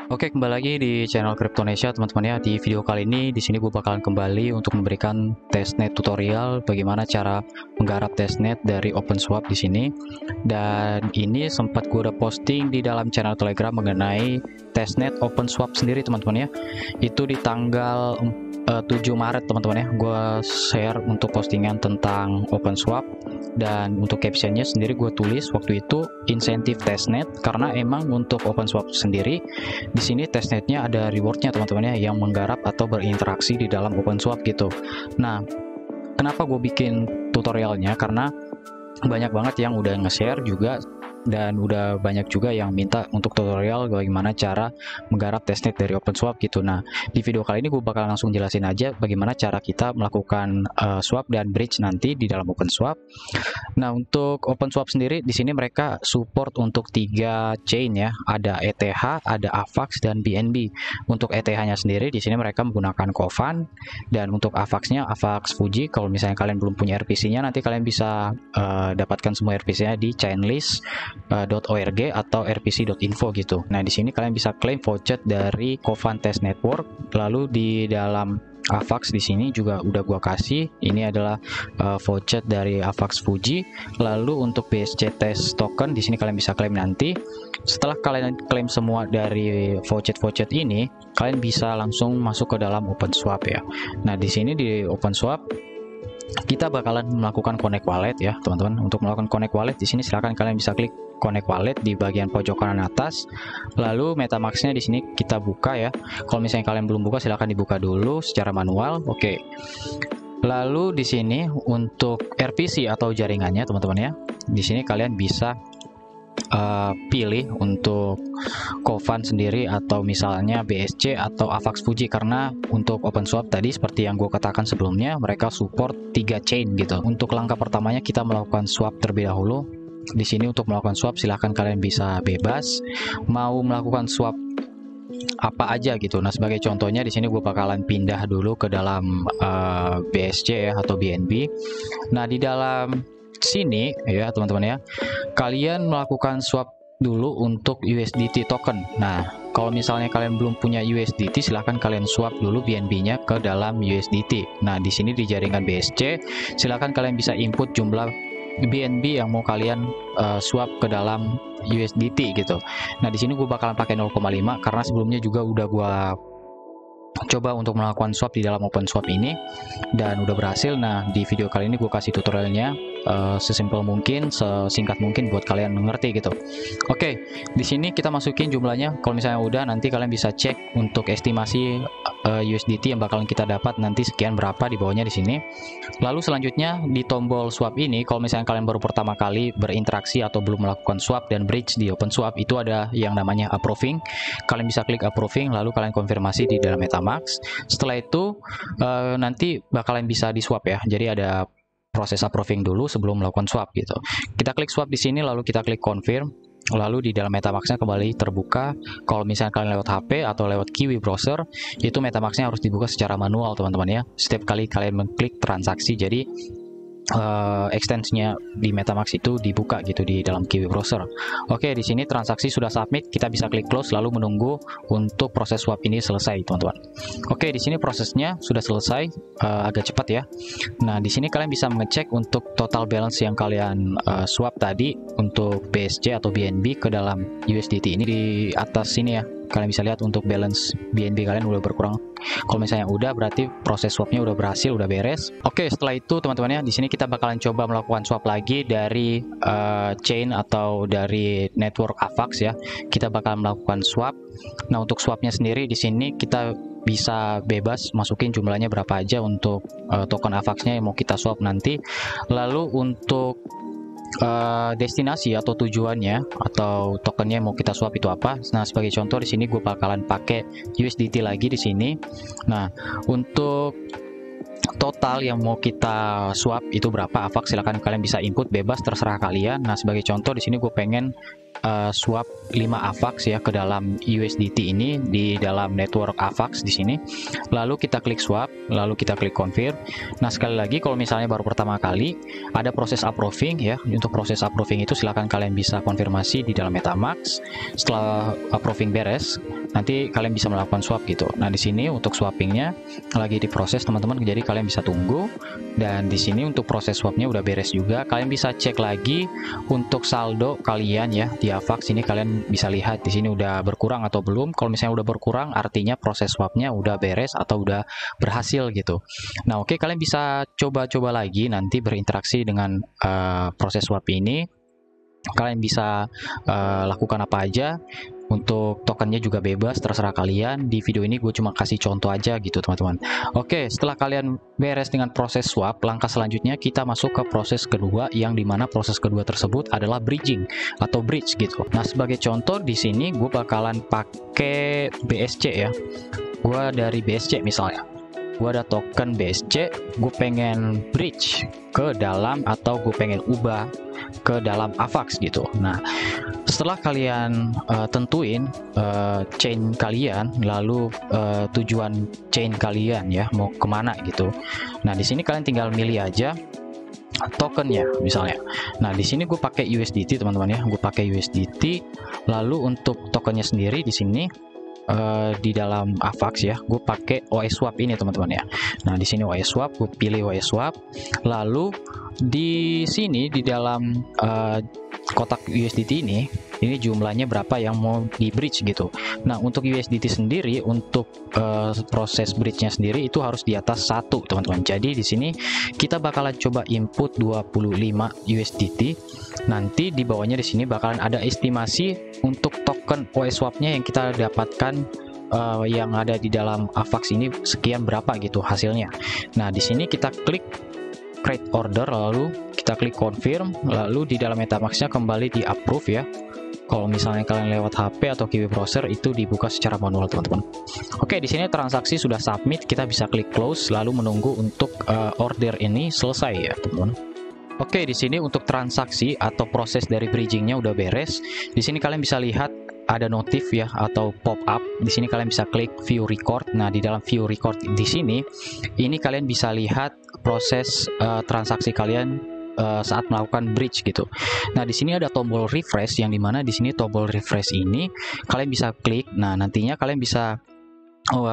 Oke, kembali lagi di channel Cryptonesia teman-teman ya. Di video kali ini di sini gue bakalan kembali untuk memberikan testnet tutorial bagaimana cara menggarap testnet dari OpenSwap di sini. Dan ini sempat gue udah posting di dalam channel Telegram mengenai testnet OpenSwap sendiri teman-teman ya. Itu di tanggal 7 Maret teman-teman ya. Gue share untuk postingan tentang OpenSwap. Dan untuk captionnya sendiri gue tulis waktu itu insentif testnet, karena emang untuk OpenSwap sendiri di sini testnetnya ada rewardnya teman-teman ya, yang menggarap atau berinteraksi di dalam OpenSwap gitu. Nah, kenapa gue bikin tutorialnya? Karena banyak banget yang udah nge-share juga, dan udah banyak juga yang minta untuk tutorial bagaimana cara menggarap testnet dari OpenSwap gitu. Nah, di video kali ini gue bakal langsung jelasin aja bagaimana cara kita melakukan swap dan bridge nanti di dalam OpenSwap. Nah, untuk OpenSwap sendiri di sini mereka support untuk 3 chain ya, ada ETH, ada AVAX dan BNB. Untuk ETH-nya sendiri di sini mereka menggunakan Kovan, dan untuk AVAX-nya AVAX Fuji. Kalau misalnya kalian belum punya RPC-nya, nanti kalian bisa dapatkan semua RPC-nya di chainlist.org atau rpc.info gitu. Nah, di sini kalian bisa claim voucher dari Kovan Test Network. Lalu di dalam AVAX di sini juga udah gua kasih. Ini adalah voucher dari AVAX Fuji. Lalu untuk BSC Test Token di sini kalian bisa claim nanti. Setelah kalian claim semua dari voucher ini, kalian bisa langsung masuk ke dalam OpenSwap ya. Nah, di sini di OpenSwap kita bakalan melakukan connect wallet ya teman-teman. Untuk melakukan connect wallet di sini silahkan kalian bisa klik connect wallet di bagian pojok kanan atas. Lalu MetaMask-nya di sini kita buka ya. Kalau misalnya kalian belum buka silahkan dibuka dulu secara manual. Oke. Lalu di sini untuk RPC atau jaringannya teman-teman ya. Di sini kalian bisa pilih untuk Kovan sendiri atau misalnya BSC atau AVAX Fuji, karena untuk OpenSwap tadi seperti yang gue katakan sebelumnya mereka support 3 chain gitu. Untuk langkah pertamanya kita melakukan swap terlebih dahulu. Di sini untuk melakukan swap silahkan kalian bisa bebas mau melakukan swap apa aja gitu. Nah, sebagai contohnya di sini gue bakalan pindah dulu ke dalam BSC ya atau BNB. Nah, di dalam sini ya teman-teman ya, kalian melakukan swap dulu untuk USDT token. Nah, kalau misalnya kalian belum punya USDT, silahkan kalian swap dulu BNB-nya ke dalam USDT. Nah, di sini di jaringan BSC, silahkan kalian bisa input jumlah BNB yang mau kalian swap ke dalam USDT gitu. Nah, di sini gue bakalan pakai 0,5 karena sebelumnya juga udah gue coba untuk melakukan swap di dalam OpenSwap ini dan udah berhasil. Nah, di video kali ini gue kasih tutorialnya sesimpel mungkin, sesingkat mungkin buat kalian mengerti gitu. Oke, di sini kita masukin jumlahnya. Kalau misalnya udah, nanti kalian bisa cek untuk estimasi USDT yang bakalan kita dapat nanti sekian berapa di bawahnya di sini. Lalu selanjutnya di tombol swap ini, kalau misalnya kalian baru pertama kali berinteraksi atau belum melakukan swap dan bridge di OpenSwap, itu ada yang namanya approving. Kalian bisa klik approving, lalu kalian konfirmasi di dalam MetaMask. Setelah itu nanti bakalan bisa di swap ya. Jadi ada proses approving dulu sebelum melakukan swap gitu. Kita klik swap di sini, lalu kita klik confirm. Lalu di dalam MetaMask-nya kembali terbuka. Kalau misalnya kalian lewat HP atau lewat Kiwi browser, itu MetaMask-nya harus dibuka secara manual teman-teman ya. Setiap kali kalian mengklik transaksi, jadi extensinya di MetaMask itu dibuka gitu di dalam Kiwi browser. Oke, di sini transaksi sudah submit, kita bisa klik close lalu menunggu untuk proses swap ini selesai teman-teman. Oke, di sini prosesnya sudah selesai, agak cepat ya. Nah, di sini kalian bisa mengecek untuk total balance yang kalian swap tadi untuk BSC atau BNB ke dalam USDT ini di atas sini ya. Kalian bisa lihat untuk balance BNB kalian udah berkurang. Kalau misalnya udah, berarti proses swapnya udah berhasil, udah beres. Oke, setelah itu teman-teman ya, di sini kita bakalan coba melakukan swap lagi dari chain atau dari network AVAX ya. Kita bakal melakukan swap. Nah, untuk swapnya sendiri di sini kita bisa bebas masukin jumlahnya berapa aja untuk token AVAX-nya yang mau kita swap nanti. Lalu untuk destinasi atau tujuannya atau tokennya mau kita swap itu apa. Nah, sebagai contoh di sini gue bakalan pakai USDT lagi di sini. Nah, untuk total yang mau kita swap itu berapa AVAX, silahkan kalian bisa input bebas terserah kalian. Nah, sebagai contoh di sini gue pengen swap 5 AVAX ya ke dalam USDT ini di dalam network AVAX di sini. Lalu kita klik swap, lalu kita klik confirm. Nah, sekali lagi kalau misalnya baru pertama kali ada proses approving ya. Untuk proses approving itu silakan kalian bisa konfirmasi di dalam MetaMask. Setelah approving beres, nanti kalian bisa melakukan swap gitu. Nah, di sini untuk swappingnya lagi diproses teman-teman, jadi kalian bisa tunggu. Dan di sini untuk proses swapnya udah beres juga. Kalian bisa cek lagi untuk saldo kalian ya di AVAX ini, kalian bisa lihat di sini udah berkurang atau belum. Kalau misalnya udah berkurang, artinya proses swapnya udah beres atau udah berhasil gitu. Nah, oke, kalian bisa coba-coba lagi nanti berinteraksi dengan proses swap ini. Kalian bisa lakukan apa aja. Untuk tokennya juga bebas, terserah kalian. Di video ini gue cuma kasih contoh aja gitu teman-teman. Oke, setelah kalian beres dengan proses swap, langkah selanjutnya kita masuk ke proses kedua, yang dimana proses kedua tersebut adalah bridging atau bridge gitu. Nah, sebagai contoh di sini gue bakalan pakai BSC ya. Gue dari BSC misalnya, gue ada token BSC, gue pengen bridge ke dalam atau gue pengen ubah ke dalam AVAX gitu. Nah, setelah kalian tentuin chain kalian, lalu tujuan chain kalian ya mau kemana gitu. Nah, di sini kalian tinggal milih aja tokennya misalnya. Nah, di sini gue pakai USDT teman-teman ya, gue pakai USDT. Lalu untuk tokennya sendiri di sini di dalam AVAX ya, gue pakai OS Swap ini teman-teman ya. Nah, di sini OS Swap, gue pilih OS Swap. Lalu di sini di dalam kotak USDT ini jumlahnya berapa yang mau di bridge gitu. Nah, untuk USDT sendiri, untuk proses bridge-nya sendiri itu harus di atas 1 teman-teman. Jadi di sini kita bakalan coba input 25 USDT. Nanti di bawahnya di sini bakalan ada estimasi untuk token OS Swap-nya yang kita dapatkan yang ada di dalam AVAX ini sekian berapa gitu hasilnya. Nah, di sini kita klik create order, lalu kita klik confirm, lalu di dalam MetaMask-nya kembali di approve ya. Kalau misalnya kalian lewat HP atau Kiwi browser itu dibuka secara manual teman-teman. Oke, di sini transaksi sudah submit, kita bisa klik close lalu menunggu untuk order ini selesai ya teman-teman. Oke, di sini untuk transaksi atau proses dari bridgingnya udah beres. Di sini kalian bisa lihat ada notif ya atau pop up. Di sini kalian bisa klik view record. Nah, di dalam view record di sini ini kalian bisa lihat proses transaksi kalian saat melakukan bridge gitu. Nah, di sini ada tombol refresh, yang dimana di sini tombol refresh ini kalian bisa klik. Nah, nantinya kalian bisa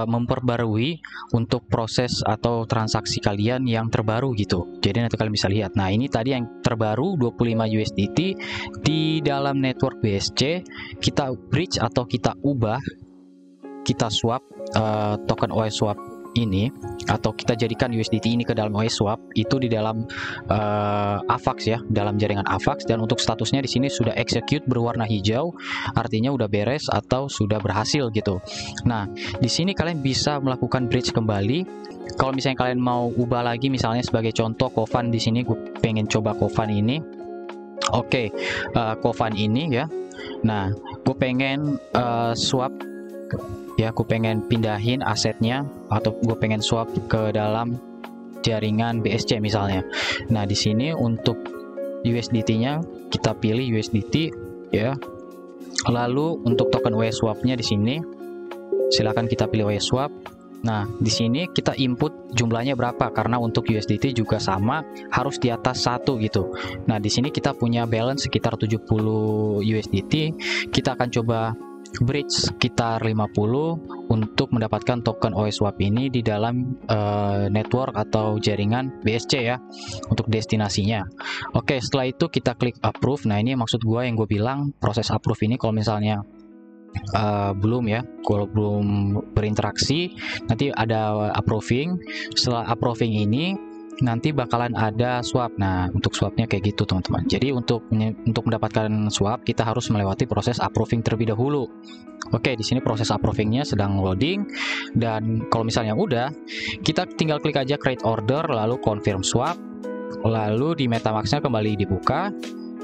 memperbarui untuk proses atau transaksi kalian yang terbaru gitu. Jadi nanti kalian bisa lihat. Nah, ini tadi yang terbaru 25 USDT di dalam network BSC. Kita bridge atau kita ubah, kita swap token OS Swap ini, atau kita jadikan USDT ini ke dalam OS Swap itu di dalam AVAX ya, dalam jaringan AVAX. Dan untuk statusnya di sini sudah execute berwarna hijau, artinya udah beres atau sudah berhasil gitu. Nah, di sini kalian bisa melakukan bridge kembali. Kalau misalnya kalian mau ubah lagi, misalnya sebagai contoh Kovan, di sini gue pengen coba Kovan ini. Oke, Kovan ini ya. Nah, gue pengen swap ya, aku pengen pindahin asetnya atau gue pengen swap ke dalam jaringan BSC misalnya. Nah, di sini untuk USDT-nya kita pilih USDT ya. Lalu untuk token OS Swap-nya di sini silakan kita pilih OS Swap. Nah, di sini kita input jumlahnya berapa, karena untuk USDT juga sama, harus di atas 1 gitu. Nah, di sini kita punya balance sekitar 70 USDT. Kita akan coba bridge sekitar 50 untuk mendapatkan token OS Swap ini di dalam network atau jaringan BSC ya, untuk destinasinya. Oke, setelah itu kita klik approve. Nah, ini maksud gue yang gue bilang proses approve ini kalau misalnya belum ya, kalau belum berinteraksi nanti ada approving. Setelah approving ini nanti bakalan ada swap. Nah, untuk swapnya kayak gitu teman-teman. Jadi untuk mendapatkan swap kita harus melewati proses approving terlebih dahulu. Oke, di sini proses approvingnya sedang loading. Dan kalau misalnya udah, kita tinggal klik aja create order lalu confirm swap. Lalu di MetaMask-nya kembali dibuka.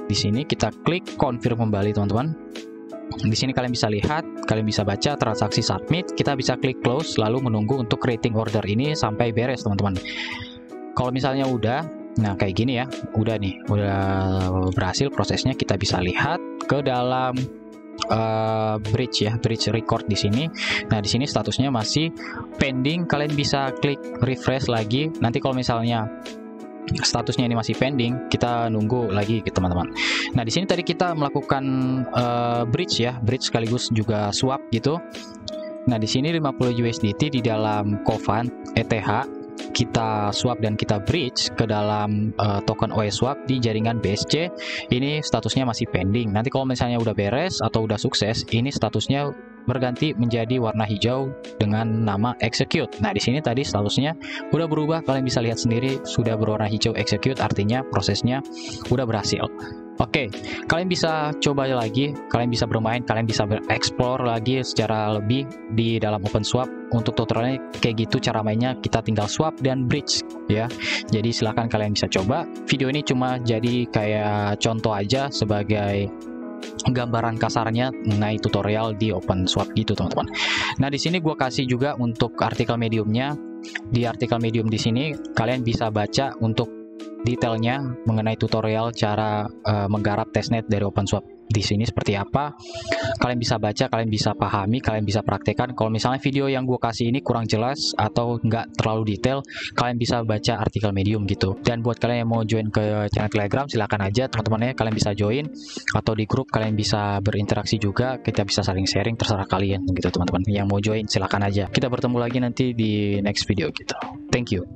Di sini kita klik confirm kembali teman-teman. Di sini kalian bisa lihat, kalian bisa baca transaksi submit. Kita bisa klik close lalu menunggu untuk creating order ini sampai beres teman-teman. Kalau misalnya udah, Nah, kayak gini ya, udah berhasil prosesnya. Kita bisa lihat ke dalam bridge ya, bridge record di sini. Nah, di sini statusnya masih pending. Kalian bisa klik refresh lagi. Nanti kalau misalnya statusnya ini masih pending, kita nunggu lagi teman-teman. Nah, di sini tadi kita melakukan bridge ya, bridge sekaligus juga swap gitu. Nah, di sini 50 USDT di dalam Kovan ETH kita swap dan kita bridge ke dalam token OSWap di jaringan BSC. Ini statusnya masih pending. Nanti kalau misalnya udah beres atau udah sukses, ini statusnya berganti menjadi warna hijau dengan nama execute. Nah, di sini tadi statusnya udah berubah. Kalian bisa lihat sendiri sudah berwarna hijau execute, artinya prosesnya udah berhasil. Oke, kalian bisa coba lagi, kalian bisa bermain, kalian bisa bereksplor lagi secara lebih di dalam OpenSwap. Untuk tutorialnya kayak gitu cara mainnya, kita tinggal swap dan bridge ya. Jadi silahkan kalian bisa coba. Video ini cuma jadi kayak contoh aja sebagai gambaran kasarnya mengenai tutorial di OpenSwap gitu teman-teman. Nah, di sini gua kasih juga untuk artikel mediumnya. Di artikel medium di sini kalian bisa baca untuk detailnya mengenai tutorial cara menggarap testnet dari OpenSwap di sini seperti apa. Kalian bisa baca, kalian bisa pahami, kalian bisa praktekkan. Kalau misalnya video yang gue kasih ini kurang jelas atau nggak terlalu detail, kalian bisa baca artikel medium gitu. Dan buat kalian yang mau join ke channel Telegram, silakan aja teman-teman ya, kalian bisa join, atau di grup kalian bisa berinteraksi juga, kita bisa saling sharing, terserah kalian gitu teman-teman. Yang mau join silakan aja. Kita bertemu lagi nanti di next video gitu. Thank you.